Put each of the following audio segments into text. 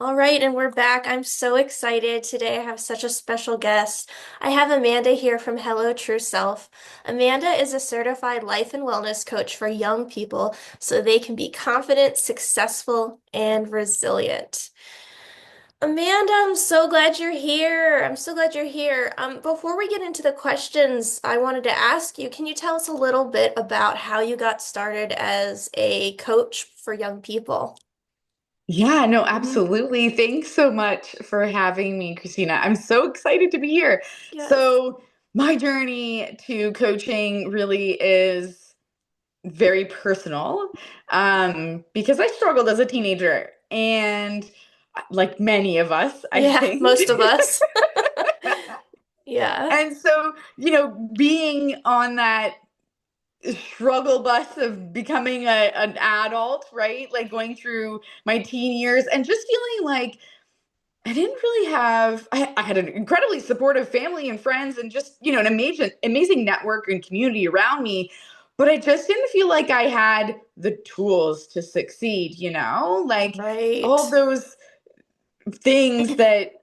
All right, and we're back. I'm so excited today. I have such a special guest. I have Amanda here from Hello True Self. Amanda is a certified life and wellness coach for young people so they can be confident, successful, and resilient. Amanda, I'm so glad you're here. I'm so glad you're here. Before we get into the questions I wanted to ask you, can you tell us a little bit about how you got started as a coach for young people? Yeah, no, Mhm. absolutely. Thanks so much for having me, Christina. I'm so excited to be here. Yes. So, my journey to coaching really is very personal because I struggled as a teenager, and like many of us, I Yeah, think. most of us. Yeah. And so, being on that struggle bus of becoming an adult, right? Like going through my teen years and just feeling like I didn't really I had an incredibly supportive family and friends and just, an amazing network and community around me. But I just didn't feel like I had the tools to succeed, like all Right. those things that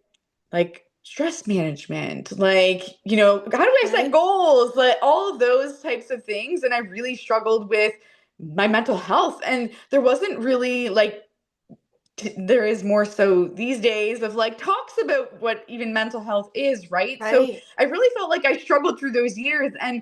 like stress management, like, how do I set Okay. goals, like all of those types of things. And I really struggled with my mental health. And there wasn't really like there is more so these days of like talks about what even mental health is, right? So Right. I really felt like I struggled through those years, and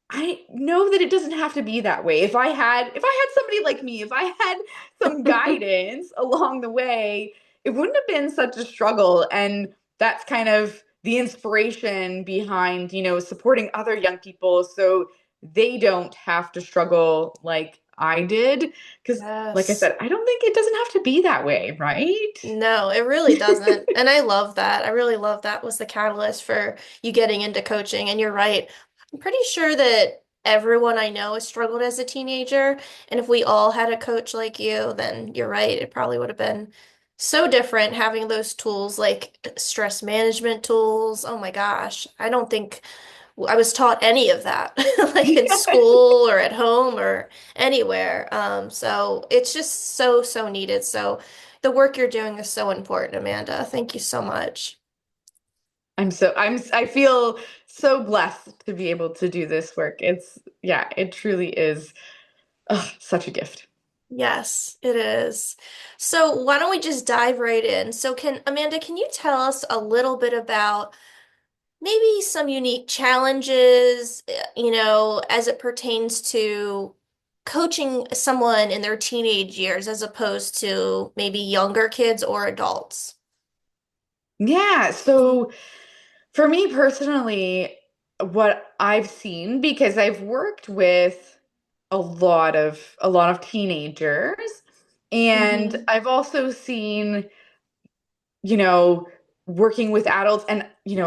I know that it doesn't have to be that way. If I had somebody like me, if I had some guidance along the way, it wouldn't have been such a struggle. And that's kind of the inspiration behind, supporting other young people so they don't have to struggle like I did. Because, like I Yes. said, I don't think it doesn't have to be that way, right? No, it really doesn't. And I love that. I really love that was the catalyst for you getting into coaching. And you're right. I'm pretty sure that everyone I know has struggled as a teenager. And if we all had a coach like you, then you're right. It probably would have been so different having those tools like stress management tools. Oh my gosh. I don't think I was taught any of that, like in school or at home or anywhere. So it's just so, so needed. So the work you're doing is so important, Amanda. Thank you so much. I feel so blessed to be able to do this work. Yeah, it truly is. Ugh, such a gift. Yes, it is. So why don't we just dive right in? So Amanda, can you tell us a little bit about maybe some unique challenges, as it pertains to coaching someone in their teenage years as opposed to maybe younger kids or adults? Yeah, so for me personally, what I've seen, because I've worked with a lot of teenagers, and Mm-hmm. I've also seen, you know, working with adults, and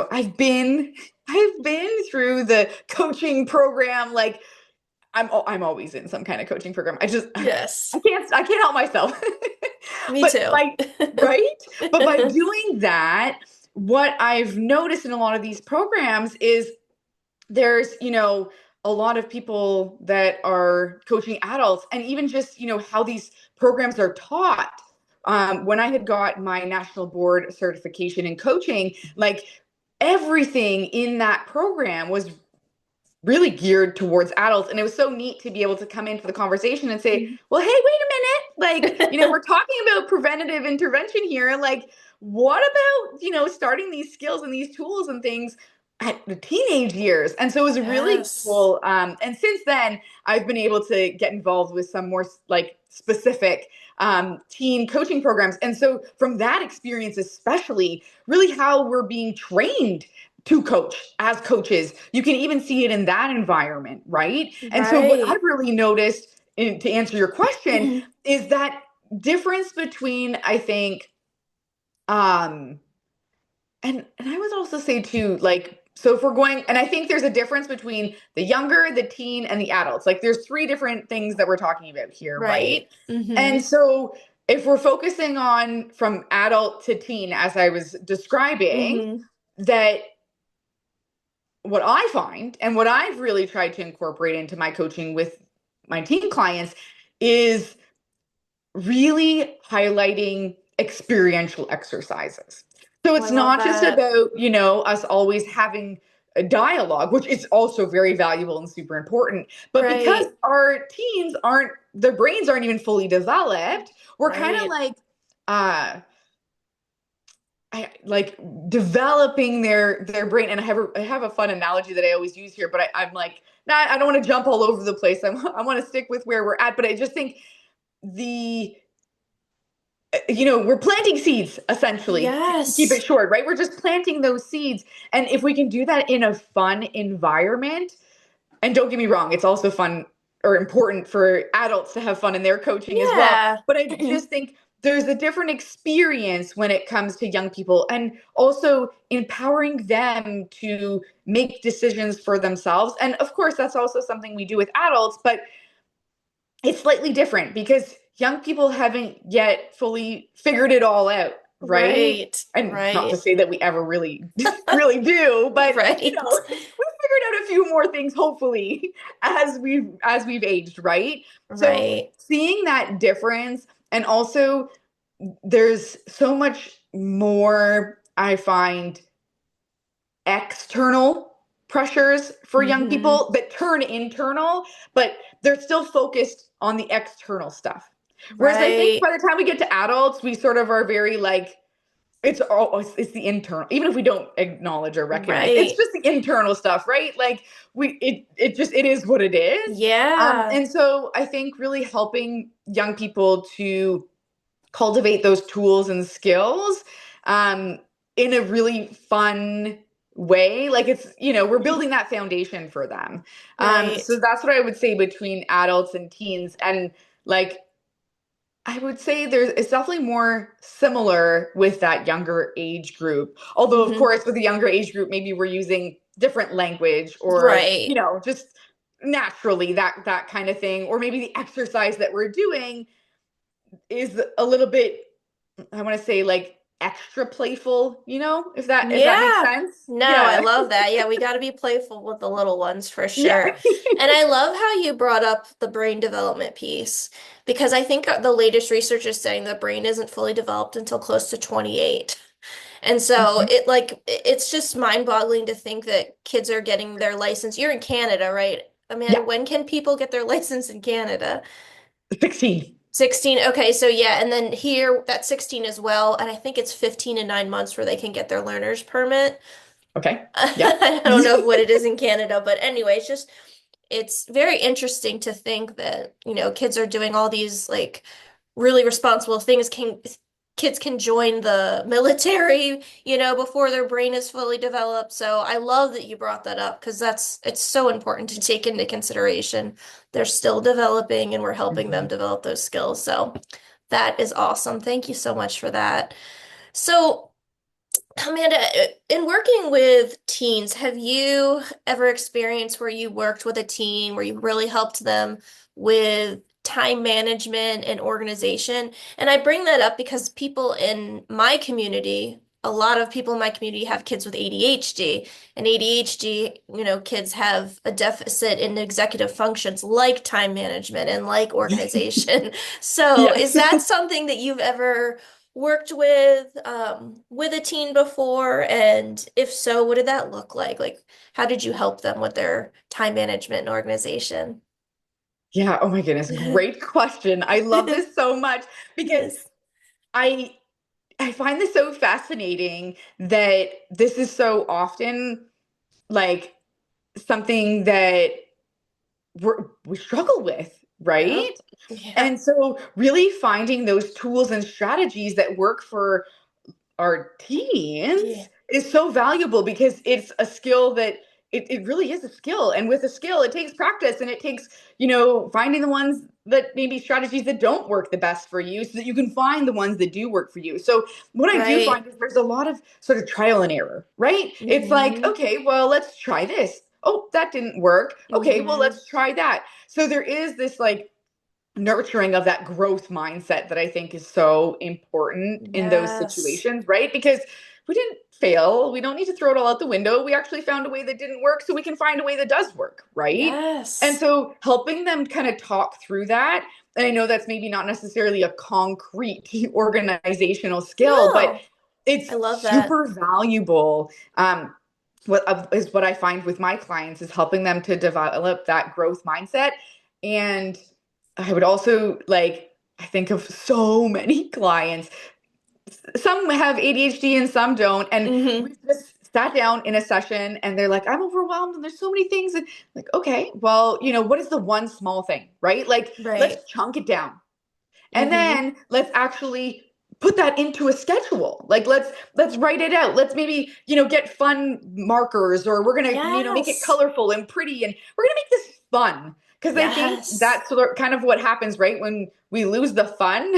I've been through the coaching program. Like I'm always in some kind of coaching program. Yes, I can't help myself. me But too. by right? But by doing that, what I've noticed in a lot of these programs is there's, a lot of people that are coaching adults, and even just, how these programs are taught. When I had got my national board certification in coaching, like everything in that program was really geared towards adults. And it was so neat to be able to come into the conversation and say, well, hey, wait a minute. Like, we're talking about preventative intervention here. Like, what about, starting these skills and these tools and things at the teenage years? And so it was really Yes. cool. And since then, I've been able to get involved with some more like specific teen coaching programs. And so from that experience, especially really how we're being trained to coach as coaches. You can even see it in that environment, right? And so what Right. I've really noticed to answer your question is that difference between, I think, um and I would also say too, like, so if we're going, and I think there's a difference between the younger, the teen, and the adults. Like there's three different things that we're talking about here, right? Right. Mm-hmm. And so if we're focusing on from adult to teen, as I was describing, Mm-hmm. that what I find and what I've really tried to incorporate into my coaching with my teen clients is really highlighting experiential exercises. So Oh, I it's love not just that. about, us always having a dialogue, which is also very valuable and super important. But because Right. our teens aren't, their brains aren't even fully developed, we're kind of Right. like, uh, like developing their brain. And I have a fun analogy that I always use here, but I'm like, nah, I don't want to jump all over the place. I want to stick with where we're at. But I just think the we're planting seeds essentially. Keep it Yes. short, right? We're just planting those seeds. And if we can do that in a fun environment, and don't get me wrong, it's also fun or important for adults to have fun in their coaching as well. Yeah. But I just think there's a different experience when it comes to young people, and also empowering them to make decisions for themselves. And of course, that's also something we do with adults, but it's slightly different because young people haven't yet fully figured it all out, right? Right. And not to Right. say that we ever really really do, but Right. we've figured out a few more things hopefully as we've aged, right? So Right. seeing that difference, and also there's so much more I find external pressures for young Hmm. people that turn internal, but they're still focused on the external stuff. Whereas I think Right. by the time we get to adults, we sort of are very like, it's the internal, even if we don't acknowledge or recognize, it's Right. just the internal stuff, right? Like it is what it is. Yeah. And so I think really helping young people to cultivate those tools and skills um, in a really fun way. Like we're building that foundation for them. So Right. that's what I would say between adults and teens. And like, I would say it's definitely more similar with that younger age group. Although, of Hmm. course, with the younger age group, maybe we're using different language, or, Right. just naturally that kind of thing. Or maybe the exercise that we're doing is a little bit, I want to say, like extra playful, if that makes Yeah. sense. No, I Yeah. love that. Yeah, we got to be playful with the little ones for Yeah. sure. And I love how you brought up the brain development piece because I think the latest research is saying the brain isn't fully developed until close to 28. And so Mhm. it's just mind-boggling to think that kids are getting their license. You're in Canada, right? Amanda, Yeah. when can people get their license in Canada? 16. 16. Okay, so yeah, and then here that's 16 as well, and I think it's 15 and 9 months where they can get their learner's permit. Okay. Yeah. I don't know what it is in Canada, but anyway, it's very interesting to think that, kids are doing all these like really responsible things. Kids can join the military, before their brain is fully developed. So I love that you brought that up because it's so important to take into consideration. They're still developing and we're helping them Mhm. develop those skills. So that is awesome. Thank you so much for that. So Amanda, in working with teens, have you ever experienced where you worked with a teen where you really helped them with time management and organization? And I bring that up because people in my community, a lot of people in my community have kids with ADHD, and ADHD, kids have a deficit in executive functions like time management and like organization. So, is Yes. that something that you've ever worked with a teen before? And if so, what did that look like? Like, how did you help them with their time management and organization? Yeah. Oh my goodness. Great question. I love this so much because Yes. I I find this so fascinating that this is so often like something that we struggle with, right? Yep. Yeah. And so really finding those tools and strategies that work for our Yeah. teens is so valuable because it's a skill that it really is a skill. And with a skill, it takes practice, and it takes, finding the ones that maybe strategies that don't work the best for you so that you can find the ones that do work for you. So what I do Right. find is there's a lot of sort of trial and error, right? It's like, Hmm. okay, well, let's try this. Oh, that didn't work. Okay, well, Hmm. let's try that. So there is this like nurturing of that growth mindset that I think is so important in those Yes. situations, right? Because we didn't fail. We don't need to throw it all out the window. We actually found a way that didn't work, so we can find a way that does work, right? And Yes. so helping them kind of talk through that, and I know that's maybe not necessarily a concrete organizational skill, but No, it's I love that. super valuable. What is what I find with my clients is helping them to develop that growth mindset. And I would also like, I think of so many clients, some have ADHD and some don't. And Hmm. we just sat down in a session and they're like, I'm overwhelmed and there's so many things. And like, okay, well, what is the one small thing, right? Like, let's Right. chunk it down. And Hmm. then let's actually put that into a schedule. Like let's write it out. Let's maybe, get fun markers, or we're going to, make it Yes. colorful and pretty, and we're going to make this fun. Because I think Yes. that's sort of kind of what happens, right? When we lose the fun.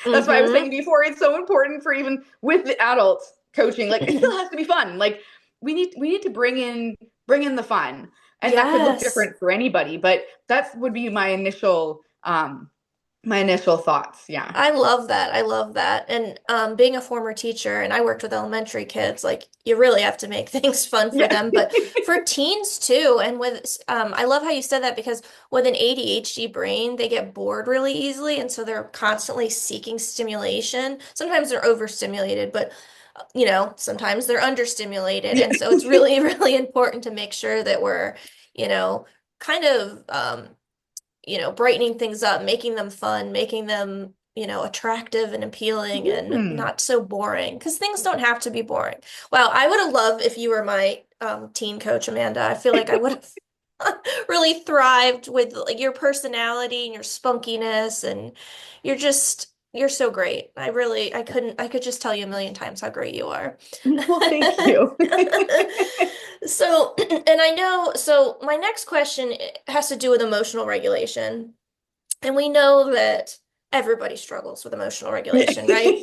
That's why I was saying Hmm. before, it's so important for even with the adults coaching, like it still has to be fun. Like we need to bring in the fun. And that could look Yes. different for anybody, but that would be my initial thoughts. Yeah. I love that. I love that. And being a former teacher, and I worked with elementary kids, like you really have to make things fun for Yeah. them, but for teens too. And I love how you said that because with an ADHD brain, they get bored really easily, and so they're constantly seeking stimulation. Sometimes they're overstimulated, but sometimes they're understimulated, Yeah. and so it's really, really important to make sure that we're, you know, kind of brightening things up, making them fun, making them, attractive and appealing and Hmm. not so boring because things don't have to be boring. Wow, I would have loved if you were my teen coach, Amanda. I feel like I would have really thrived with like your personality and your spunkiness and you're so great. I could just tell you a million times how great you are. Well, thank you. So, and I know, so my next question has to do with emotional regulation. And we know that everybody struggles with emotional regulation, right?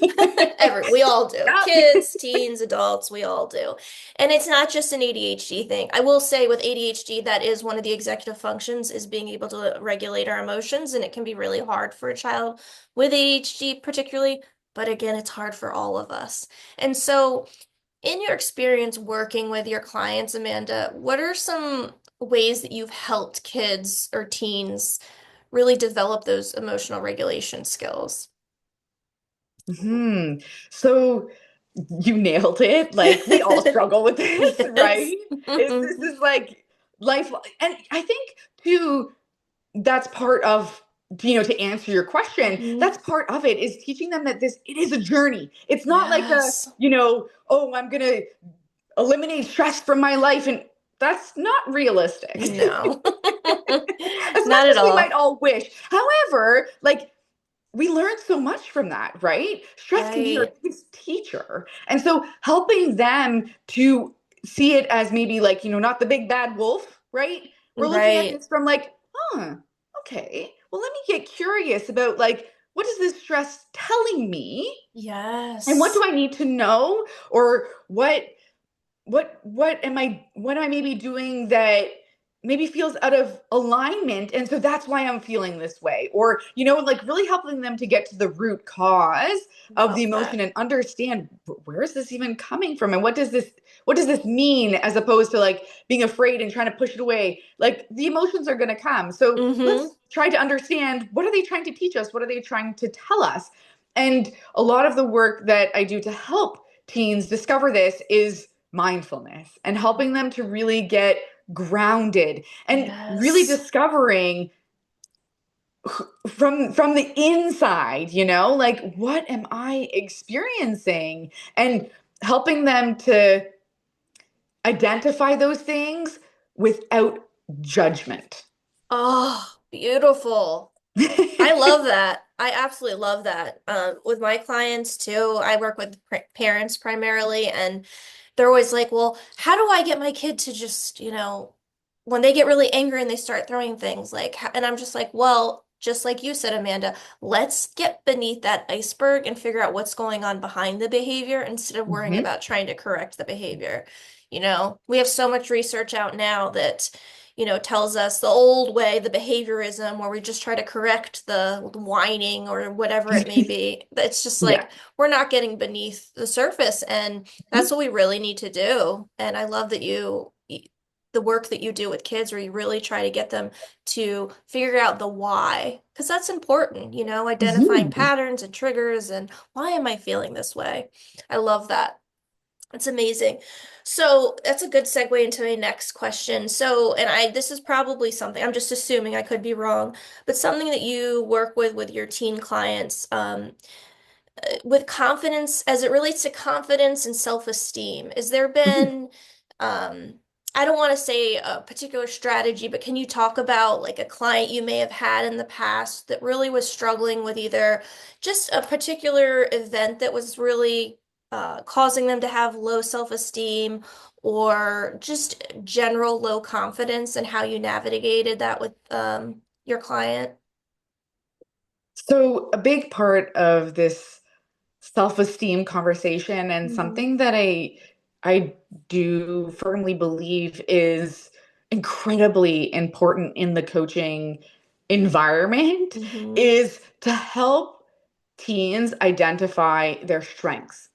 We all do. Yeah. Kids, teens, adults, we all do. And it's not just an ADHD thing. I will say with ADHD, that is one of the executive functions is being able to regulate our emotions, and it can be really hard for a child with ADHD particularly, but again, it's hard for all of us. And so in your experience working with your clients, Amanda, what are some ways that you've helped kids or teens really develop those emotional regulation skills? Hmm. So you nailed it. Like we all struggle with this, Yes. right? This is like life, and I think too that's part of to answer your question, Mhm. that's part of it, is teaching them that this it is a journey. It's not like a Yes. oh, I'm gonna eliminate stress from my life, and that's not realistic. No. As much Not at as we might all. all wish. However, like we learn so much from that, right? Stress can be our Right. biggest teacher. And so helping them to see it as maybe like, not the big bad wolf, right? We're looking at Right. this from like, okay, well, let me get curious about like, what is this stress telling me? And what do Yes. I need to know? Or what am I maybe doing that maybe feels out of alignment, and so that's why I'm feeling this way, or like really helping them to get to the root cause of the Love emotion that. and understand where is this even coming from, and what does this mean, as opposed to like being afraid and trying to push it away. Like the emotions are going to come, so Hmm. let's try to understand, what are they trying to teach us, what are they trying to tell us. And a lot of the work that I do to help teens discover this is mindfulness, and helping them to really get grounded and really Yes. discovering from the inside, like what am I experiencing, and helping them to identify those things without judgment. Oh, beautiful. I love that. I absolutely love that. With my clients too, I work with parents primarily, and they're always like, well, how do I get my kid to just, when they get really angry and they start throwing things and I'm just like, well, just like you said, Amanda, let's get beneath that iceberg and figure out what's going on behind the behavior instead of worrying Mhm. about trying to correct the behavior. We have so much research out now that tells us the old way, the behaviorism, where we just try to correct the whining or whatever it may be. It's just Yeah. like we're not getting beneath the surface, and that's what we really need to do. And I love that the work that you do with kids, where you really try to get them to figure out the why, because that's important, identifying Mhm. patterns and triggers and why am I feeling this way? I love that. It's amazing. So that's a good segue into my next question. So, and this is probably something, I'm just assuming, I could be wrong, but something that you work with your teen clients, with confidence, as it relates to confidence and self-esteem, has there Mhm. been, um, I don't want to say a particular strategy, but can you talk about like a client you may have had in the past that really was struggling with either just a particular event that was really causing them to have low self-esteem, or just general low confidence, and how you navigated that with your client? So a big part of this self-esteem conversation, and Hmm. something that I do firmly believe is incredibly important in the coaching environment, Hmm. is to help teens identify their strengths.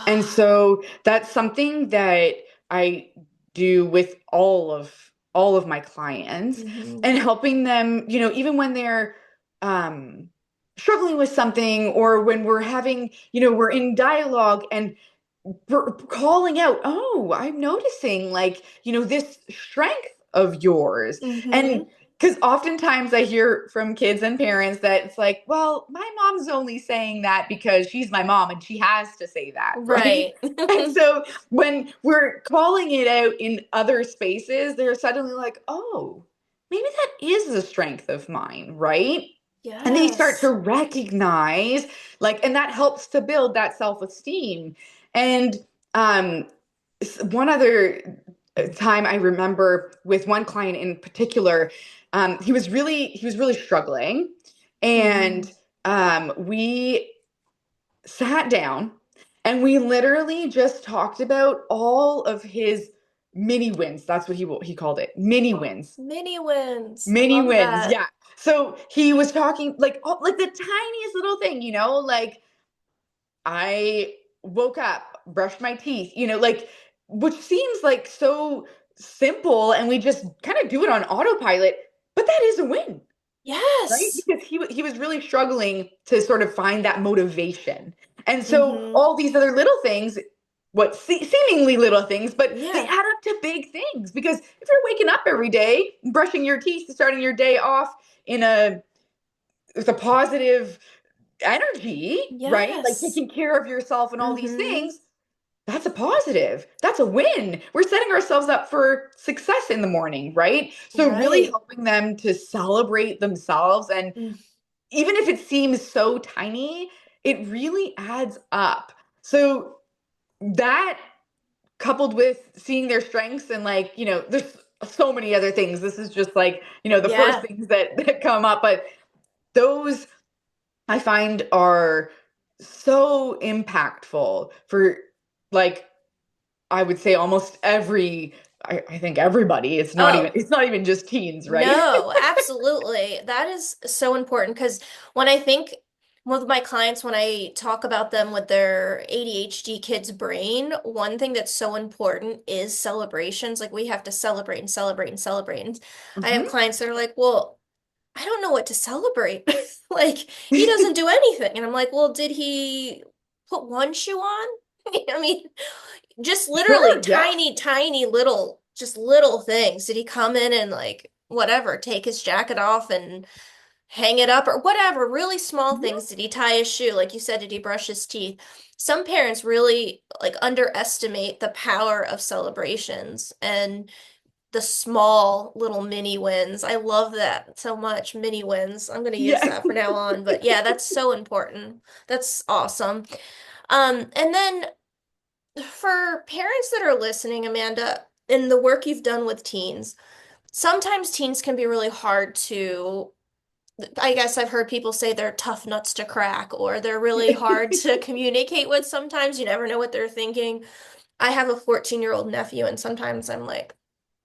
And so that's something that I do with all of my clients, Hmm. and helping them, even when they're um struggling with something, or when we're having, we're in dialogue, and calling out, oh, I'm noticing, like, this strength of yours. And Hmm. because oftentimes I hear from kids and parents that it's like, well, my mom's only saying that because she's my mom and she has to say that, right? Right. And so when we're calling it out in other spaces, they're suddenly like, oh, maybe that is a strength of mine, right? And they start to Yes. recognize, like, and that helps to build that self-esteem. And um, one other time I remember with one client in particular, he was really struggling, Hmm. and we sat down and we literally just talked about all of his mini wins. That's what he called it, mini wins. Mini wins. I Mini love wins, that. yeah. So he was talking like, oh, like the tiniest little thing, like I woke up, brushed my teeth, like, which seems like so simple, and we just kind of do it on autopilot, but that is a win, right? Yes. Because he was really struggling to sort of find that motivation. And so Hmm. all these other little things, what seemingly little things, but they Yeah. add up to big things, because if you're waking up every day, brushing your teeth, starting your day off in a with a positive energy, right? Like Yes. taking care of yourself and all these Hmm. things, that's a positive. That's a win. We're setting ourselves up for success in the morning, right? So, really Right. helping them to celebrate themselves. And Mm. even if it seems so tiny, it really adds up. So, that coupled with seeing their strengths, and, like, there's so many other things. This is just like, the first Yeah. things that come up, but those I find are so impactful for, like, I would say almost I think everybody. It's not even Oh, it's not even just teens, right? no, absolutely. That is so important, because when I think with my clients, when I talk about them with their ADHD kid's brain, one thing that's so important is celebrations. Like we have to celebrate and celebrate and celebrate. And I have Mhm. clients that are like, well, I don't know what to celebrate. Like he doesn't do anything. And I'm like, well, did he put one shoe on? I mean, just literally Sure, yeah. tiny, tiny little, just little things. Did he come in and like whatever, take his jacket off and hang it up or whatever? Really small Mhm. things. Did he tie his shoe? Like you said, did he brush his teeth? Some parents really like underestimate the power of celebrations and the small little mini wins. I love that so much. Mini wins. I'm going to use Yeah. that from now on. But yeah, that's so important. That's awesome. And then for parents that are listening, Amanda, in the work you've done with teens, sometimes teens can be really hard to, I guess I've heard people say they're tough nuts to crack, or they're really hard to communicate with sometimes. You never know what they're thinking. I have a 14-year-old nephew, and sometimes I'm like,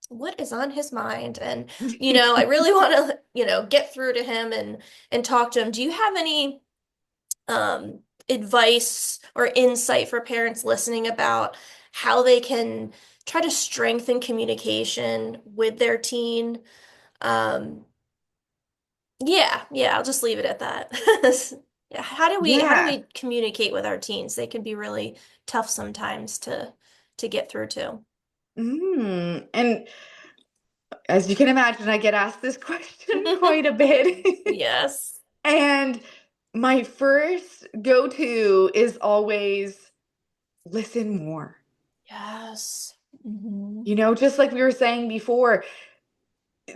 what is on his mind? And, I really want to, get through to him and talk to him. Do you have any advice or insight for parents listening about how they can try to strengthen communication with their teen? Um, yeah, I'll just leave it at that. Yeah, how do we Yeah. communicate with our teens? They can be really tough sometimes to get through to. And as you can imagine, I get asked this question quite a bit. Yes. And my first go-to is always listen more. Yes. Hmm. Just like we were saying before,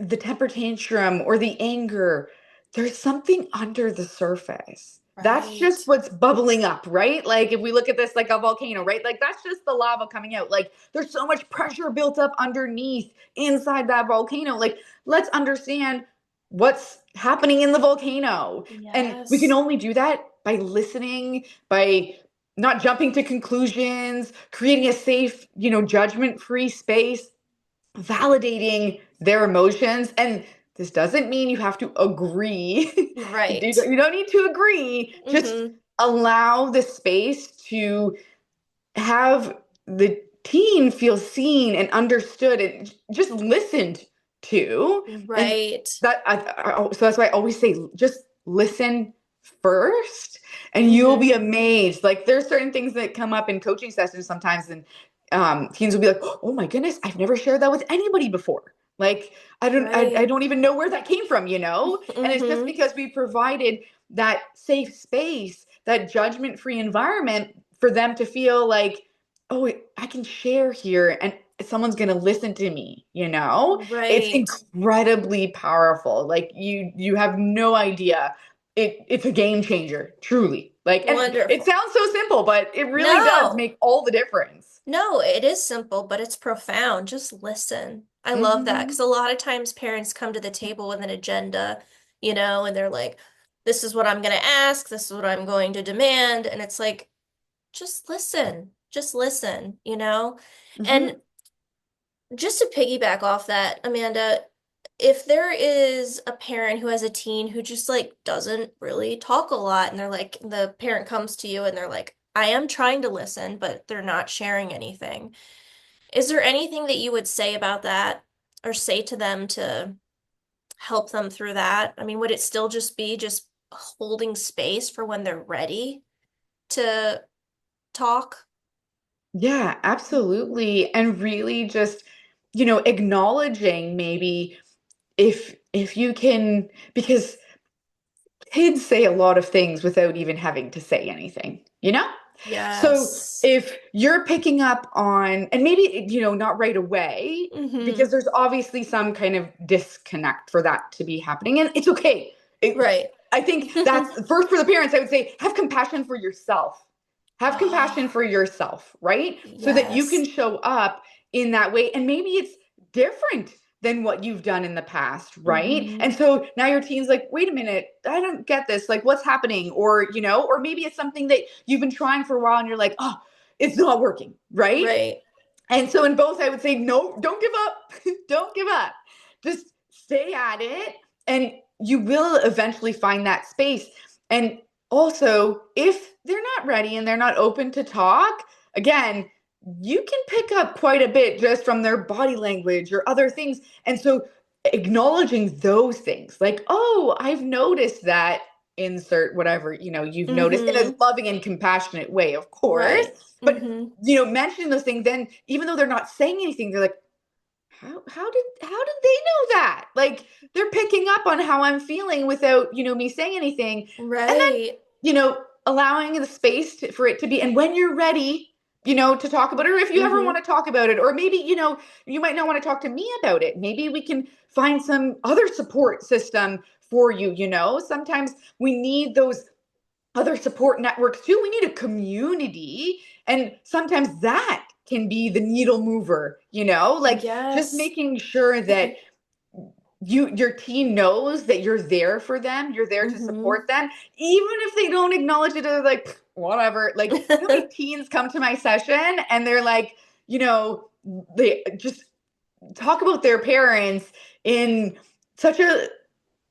the temper tantrum or the anger, there's something under the surface. That's just Right. what's bubbling up, right? Like if we look at this like a volcano, right? Like that's just the lava coming out. Like there's so much pressure built up underneath inside that volcano. Like let's understand what's happening in the volcano. And we can Yes. only do that by listening, by not jumping to conclusions, creating a safe, judgment-free space, validating their emotions. And this doesn't mean you have to agree. you Right. don't you don't need to agree. Just Hmm. allow the space to have the teen feel seen and understood and just listened to. And Right. so that's why I always say just listen first and you'll Hmm. be amazed. Like there's certain things that come up in coaching sessions sometimes, and teens will be like, oh my goodness, I've never shared that with anybody before. Like I Right. don't even know where that came from, and it's just Hmm. because we provided that safe space, that judgment free environment for them to feel like, oh, I can share here and someone's going to listen to me. It's Right. incredibly powerful. Like you have no idea. It's a game changer, truly. Like, and it Wonderful. sounds so simple, but it really does No. make all the difference. No, it is simple, but it's profound. Just listen. I love that because Hmm. a lot of times parents come to the table with an agenda, and they're like, this is what I'm going to ask, this is what I'm going to demand. And it's like, just listen. Just listen. And Hmm. just to piggyback off that, Amanda, if there is a parent who has a teen who just like doesn't really talk a lot and the parent comes to you and they're like, I am trying to listen, but they're not sharing anything. Is there anything that you would say about that or say to them to help them through that? I mean, would it still just be just holding space for when they're ready to talk? Yeah, absolutely. And really just, acknowledging maybe if you can, because kids say a lot of things without even having to say anything. So Yes. if you're picking up on, and maybe, not right away, Mm-hmm. because there's obviously some kind of disconnect for that to be happening, and it's okay. Right. I think that's first for the parents, I would say, have compassion for yourself. Have compassion Oh, for yourself, right? So that you can yes. show up in that way. And maybe it's different than what you've done in the past, right? Mm-hmm. And so now your teen's like, wait a minute, I don't get this. Like, what's happening? Or maybe it's something that you've been trying for a while and you're like, oh, it's not working, right? Right. And so in both, I would say, no, don't give up. Don't give up. Just stay at it. And you will eventually find that space. And also, if they're not ready and they're not open to talk, again, you can pick up quite a bit just from their body language or other things. And so acknowledging those things, like, oh, I've noticed that, insert whatever, you've noticed in a Mm-hmm. loving and compassionate way, of course. Right. But Mm-hmm. mentioning those things, then even though they're not saying anything, they're like, how did they know that? Like they're picking up on how I'm feeling without me saying anything, and then Right. allowing the space for it to be. And when you're ready, to talk about it, or if you ever want Mm-hmm. to talk about it, or maybe you might not want to talk to me about it. Maybe we can find some other support system for you. Sometimes we need those other support networks too. We need a community. And sometimes that can be the needle mover, like just Yes. making sure that your teen knows that you're there for them, you're there to Mm-hmm. support them, even if they don't acknowledge it. They're like, whatever. Like, how many teens come to my session and they're like, you know, they just talk about their parents in such a,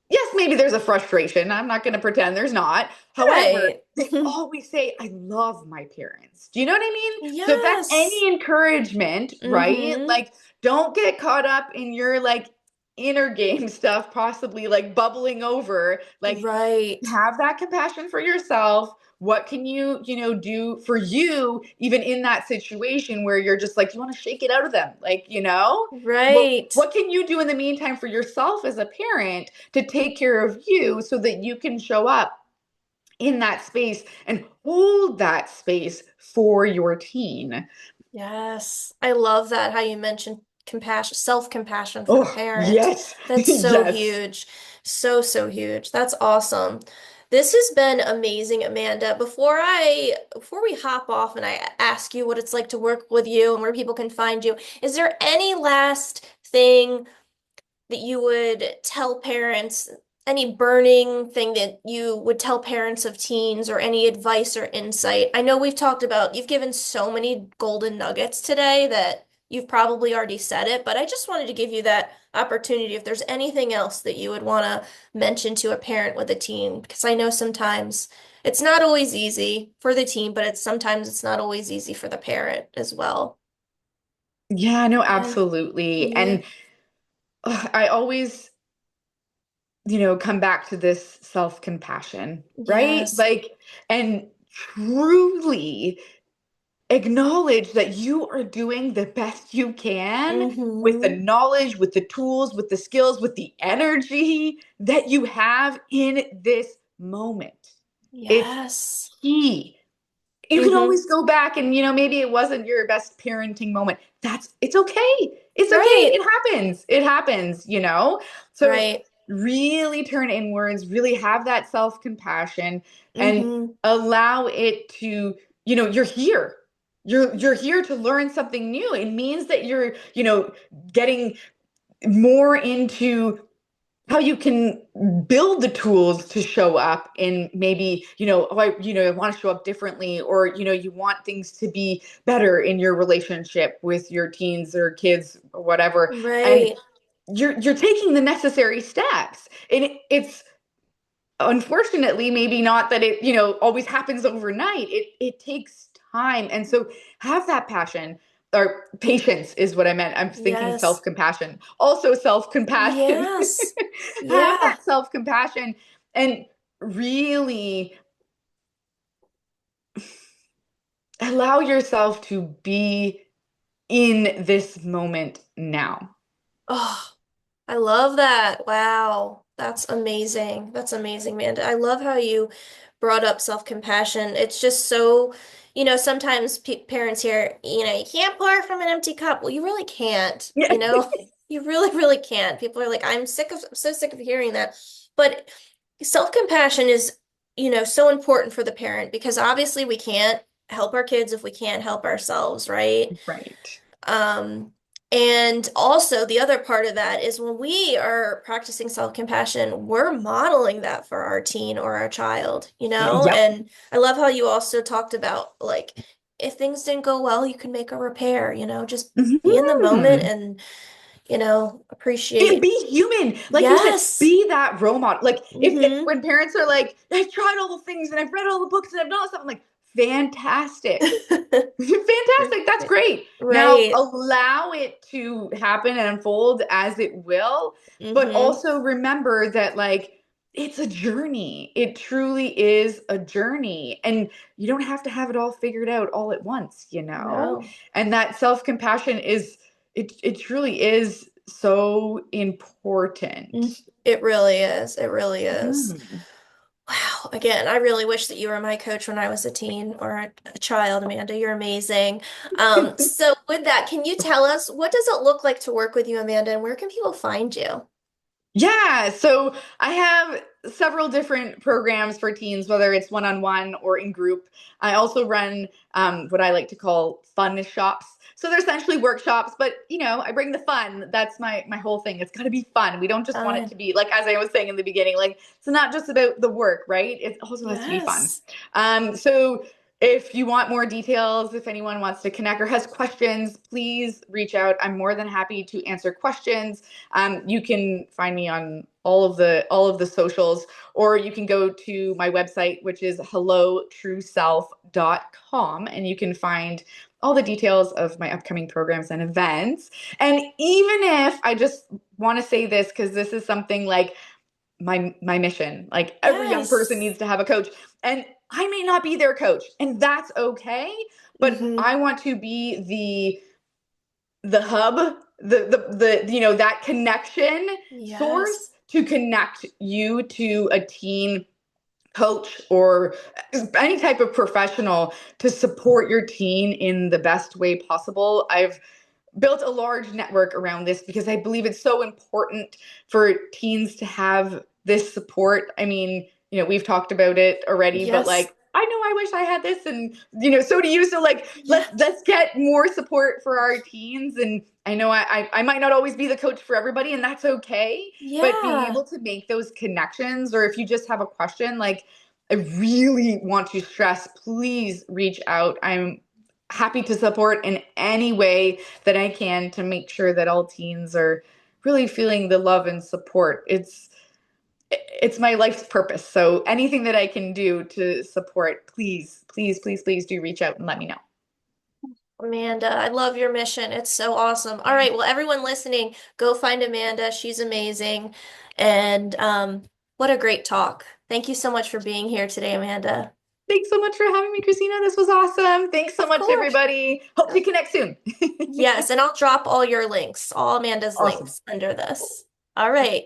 yes, maybe there's a frustration. I'm not going to pretend there's not. However, Right. they always say, I love my parents. Do you know what I mean? So if that's Yes. any encouragement, right? Mm-hmm. Like, don't get caught up in your like inner game stuff, possibly like bubbling over. Like, Right. have that compassion for yourself. What can you, do for you, even in that situation where you're just like, you want to shake it out of them? Like, what, Right. what can you do in the meantime for yourself as a parent to take care of you so that you can show up in that space and hold that space for your teen? Yes. I love that how you mentioned compassion, self-compassion for the Oh, parent. yes. That's so Yes. huge. So, so huge. That's awesome. This has been amazing, Amanda. Before we hop off and I ask you what it's like to work with you and where people can find you, is there any last thing that you would tell parents, any burning thing that you would tell parents of teens, or any advice or insight? I know we've talked about, you've given so many golden nuggets today that you've probably already said it, but I just wanted to give you that opportunity if there's anything else that you would want to mention to a parent with a teen, because I know sometimes it's not always easy for the teen, but sometimes it's not always easy for the parent as well. Yeah, no, Yeah. absolutely. Yeah. And I always, come back to this self compassion, right? Yes. Like, and truly acknowledge that you are doing the best you can with the Mm-hmm. knowledge, with the tools, with the skills, with the energy that you have in this moment. It's Yes. key. You can Mm-hmm. always go back and maybe it wasn't your best parenting moment. It's okay. It's okay. Right. It happens. So Right. really turn inwards, really have that self-compassion and Mm-hmm. allow it to, you're here. You're here to learn something new. It means that you're, getting more into how you can build the tools to show up in maybe I want to show up differently, or you want things to be better in your relationship with your teens or kids or whatever, and Right. you're taking the necessary steps, and it's unfortunately maybe not that it always happens overnight. It takes time, and so have that passion, or patience is what I meant. I'm thinking Yes. self-compassion, also self-compassion. Yes. Have Yeah. that self-compassion and really allow yourself to be in this moment now. Oh, I love that. Wow. That's amazing. That's amazing, Amanda. I love how you brought up self-compassion. It's just so, sometimes pe parents hear, you can't pour from an empty cup. Well, you really can't, Yeah. You really, really can't. People are like, I'm so sick of hearing that. But self-compassion is, so important for the parent because obviously we can't help our kids if we can't help ourselves, right? Right. Um, and also the other part of that is when we are practicing self-compassion, we're modeling that for our teen or our child, Yep. And I love how you also talked about like if things didn't go well, you can make a repair, just be in the moment Mhm. and, And appreciate. be human, like you said, Yes. be that role model. Like if Mm-hmm. when parents are like, I've tried all the things and I've read all the books and I've done all stuff, I'm like, fantastic. Fantastic. That's great. Now Right. allow it to happen and unfold as it will, but Mm-hmm. also remember that like it's a journey. It truly is a journey. And you don't have to have it all figured out all at once. No. And that self-compassion is it truly is so Mm. important. It really is. It really is. Mhm. Wow. Again, I really wish that you were my coach when I was a teen or a child, Amanda. You're amazing. So with that, can you tell us what does it look like to work with you, Amanda, and where can people find you? Yeah, so I have several different programs for teens, whether it's one-on-one or in group. I also run what I like to call fun shops. So they're essentially workshops, but I bring the fun. That's my whole thing. It's got to be fun. We don't just want it Fun. to be like, as I was saying in the beginning, like it's not just about the work, right? It also has to be fun. Yes. So If you want more details, if anyone wants to connect or has questions, please reach out. I'm more than happy to answer questions. You can find me on all of the socials, or you can go to my website, which is hellotrueself.com, and you can find all the details of my upcoming programs and events. And even if I just want to say this, because this is something like my mission. Like every young person Yes. needs to have a coach. And I may not be their coach, and that's okay, but Hmm. I want to be the hub, the that connection source Yes. to connect you to a teen coach or any type of professional to support your teen in the best way possible. I've built a large network around this because I believe it's so important for teens to have this support. I mean, we've talked about it already, but Yes. like I know I wish I had this, and so do you. So like let's Yes. get more support for our teens. And I know I might not always be the coach for everybody, and that's okay. But being Yeah. able to make those connections, or if you just have a question, like I really want to stress, please reach out. I'm happy to support in any way that I can to make sure that all teens are really feeling the love and support. It's my life's purpose. So anything that I can do to support, please, please, please, please do reach out and let me know. Amanda, I love your mission. It's so awesome. All right, well, everyone listening, go find Amanda. She's amazing. And what a great talk. Thank you so much for being here today, Amanda. Thanks so much for having me, Christina. This was awesome. Thanks so Of much, course. everybody. Hope to connect soon. Yes, and I'll drop all your links, all Amanda's Awesome. links under this. All right.